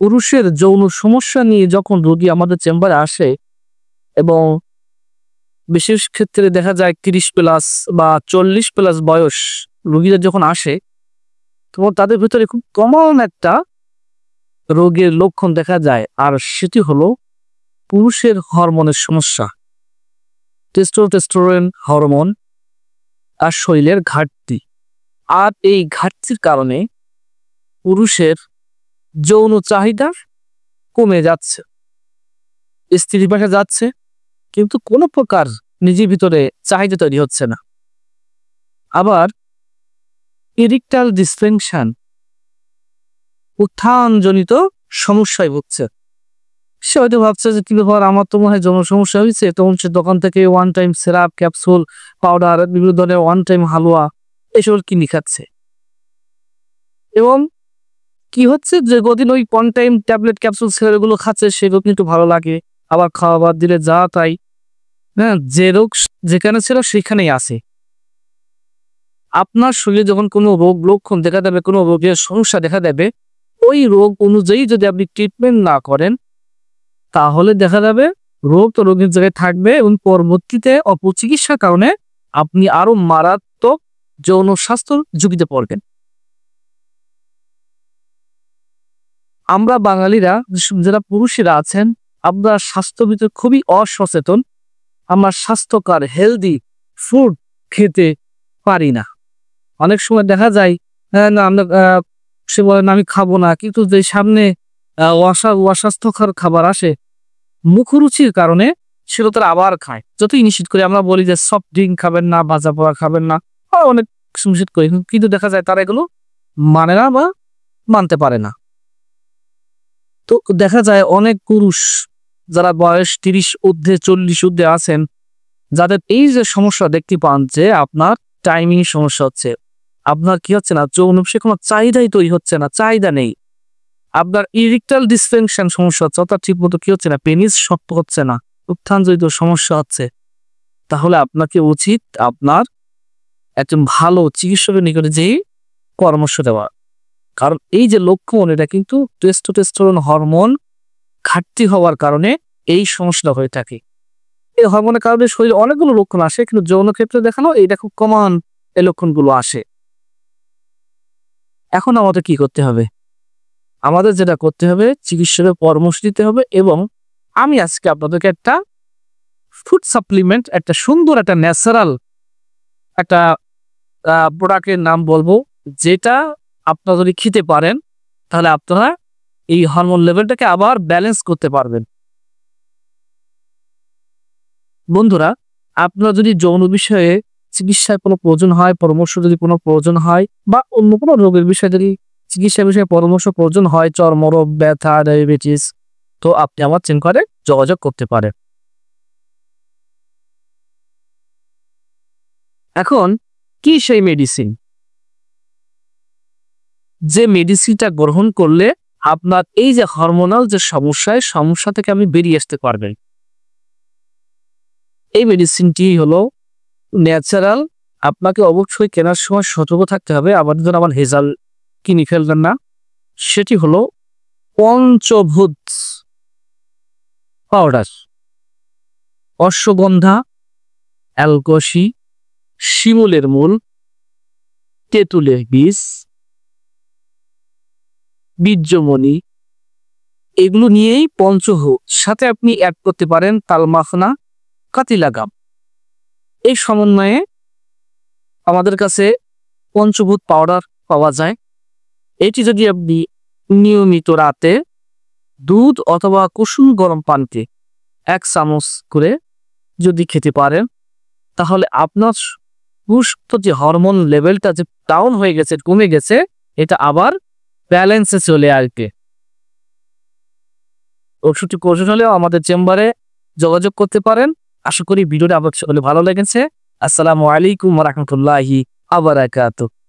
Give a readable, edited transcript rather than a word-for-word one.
পুরুষের যৌন সমস্যা নিয়ে যখন রোগী আমাদের চেম্বারে আসে এবং বিশেষ ক্ষেত্রে দেখা যায় 30+ বা 40+ বয়স রোগীরা যখন আসে, তখন তাদের ভিতরে খুব কমন একটা রোগের লক্ষণ দেখা যায়, আর সেটি হলো পুরুষের হরমোনের সমস্যা। টেস্টোস্টেরন হরমোন আর শরীরের ঘাটতি। আর এই ঘাটতির কারণে পুরুষের যৌন চাহিদা কমে যাচ্ছে, স্ত্রীর পাশে যাচ্ছে, কিন্তু কোনো প্রকার নিজের ভিতরে চাহিদা তৈরি হচ্ছে না। আবার ইরেকটাইল ডিসফাংশন, উত্থানজনিত সমস্যায় ভুগছে। সে হয়তো ভাবছে যে কি ব্যাপার, আমার তো মনে হয় যৌন সমস্যা হয়েছে, তখন সে দোকান থেকে one time syrup, capsule, powder, বিভিন্ন ধরনের ওয়ান টাইম হালুয়া এসব কিনে খাচ্ছে। এবং কি হচ্ছে, যে কদিন ওই ওয়ান টাইম ট্যাবলেট, ক্যাপসুল, সিরাপগুলো খাচ্ছে, সেগুলো কিন্তু ভালো লাগে, আবার খাওয়া বাদ দিলে যা তাই, হ্যাঁ, যে রোগ যেখানে ছিল সেখানেই আসে। আপনার শরীরে যখন কোনো রোগ লক্ষণ দেখা দেবে, কোনো রোগের সমস্যা দেখা দেবে, ওই রোগ অনুযায়ী যদি আপনি ট্রিটমেন্ট না করেন, তাহলে দেখা যাবে রোগ তো রোগের জায়গায় থাকবে এবং পরবর্তীতে অপচিকিৎসার কারণে আপনি আরো মারাত্মক যৌন স্বাস্থ্য ঝুঁকিতে পড়বেন। আমরা বাঙালিরা, যারা পুরুষেরা আছেন, আমরা স্বাস্থ্য ভিতরে খুবই অসচেতন। আমরা স্বাস্থ্যকর হেলদি ফুড খেতে পারি না। অনেক সময় দেখা যায় না, আমরা সে বলেন আমি খাবো না, কিন্তু যে সামনে অস্বাস্থ্যকর খাবার আসে, মুখরুচির কারণে সেটা তারা আবার খায়। যতই নিষেধ করি, আমরা বলি যে সফট ড্রিঙ্ক খাবেন না, ভাজা পোড়া খাবেন না, অনেক নিষেধ করি, কিন্তু দেখা যায় তারা এগুলো মানে না বা মানতে পারে না। তো দেখা যায় অনেক পুরুষ যারা বয়স 30 ঊর্ধ্বে, 40 ঊর্ধ্বে আছেন, যাদের এই যে সমস্যা দেখতে পান যে আপনার টাইমিং সমস্যা হচ্ছে, আপনার কি হচ্ছে না, যৌন বিষয়ে কোনো চাহিদাই তৈরি হচ্ছে না, চাহিদা নেই। আপনার ইরেকটাইল ডিসফাংশন সমস্যা হচ্ছে, অর্থাৎ ঠিক মতো কি হচ্ছে না, পেনিস শক্ত হচ্ছে না, উত্থানজনিত সমস্যা হচ্ছে, তাহলে আপনাকে উচিত আপনার একজন ভালো চিকিৎসকের নিকটে যেয়ে পরামর্শ দেওয়া। কারণ এই যে লক্ষণ, এটা কিন্তু টেস্টোস্টেরন হরমোন ঘাটতি হওয়ার কারণে এই সমস্যাটা হয়ে থাকে। এই হরমোনের কারণে শরীরে অনেকগুলো লক্ষণ আসে, কিন্তু যৌন ক্ষেত্রে দেখানো এইটা খুব কমন, এই লক্ষণগুলো আসে। এখন আমাদের কি করতে হবে? আমাদের যেটা করতে হবে, চিকিৎসকের পরামর্শ দিতে হবে। এবং আমি আজকে আপনাদেরকে একটা ফুড সাপ্লিমেন্ট, একটা সুন্দর, একটা ন্যাচারাল একটা প্রোডাক্টের নাম বলবো, যেটা আপনারা যদি খেতে পারেন, তাহলে আপনারা এই হরমোন লেভেলটাকে আবার ব্যালেন্স করতে পারবেন। বন্ধুরা, আপনারা যদি যৌন বিষয়ে চিকিৎসার কোনো প্রয়োজন হয়, পরামর্শ যদি কোনো প্রয়োজন হয়, বা অন্য কোনো রোগের বিষয়ে যদি চিকিৎসা বিষয়ে পরামর্শ প্রয়োজন হয়, চর্মরোগ, ব্যথা, ডায়াবেটিস, তো আপনি আমার চেম্বারে যোগাযোগ করতে পারেন। এখন কি সেই মেডিসিন, যে মেডিসিনটা গ্রহণ করলে আপনার এই যে হরমোনাল যে সমস্যা থেকে আপনি বেরিয়ে আসতে পারবেন? এই মেডিসিনটি হলো ন্যাচারাল। আপনাকে অবশ্যই কেনার সময় সতর্ক থাকতে হবে, আবার যেন আবার ভেজাল কিনে ফেলবেন না। সেটি হলো পঞ্চভূত পাউডার, অশ্বগন্ধা, অ্যালকসি, শিমুলের মূল, তেঁতুলের বীজ, বীর্যমণি, এগুলো নিয়েই পঞ্চভূত। সাথে আপনি অ্যাড করতে পারেন তালমাখনা, কাতিলাগাম। এই সমন্বয়ে আমাদের কাছে পঞ্চভূত পাউডার পাওয়া যায়। এটি যদি আপনি নিয়মিত রাতে দুধ অথবা কুসুম গরম পানিতে 1 চামচ করে যদি খেতে পারেন, তাহলে আপনার সুস্থ যে হরমোন লেভেলটা যে ডাউন হয়ে গেছে, কমে গেছে, এটা আবার ব্যালেন্সে চলে আসবে। ওষুধটি প্রয়োজন হলেও আমাদের চেম্বারে যোগাযোগ করতে পারেন। আশা করি ভিডিওটা আপনার সকলে ভালো লেগেছে। আসসালামু আলাইকুম ওয়া রাহমাতুল্লাহি ওয়া বারাকাতুহু।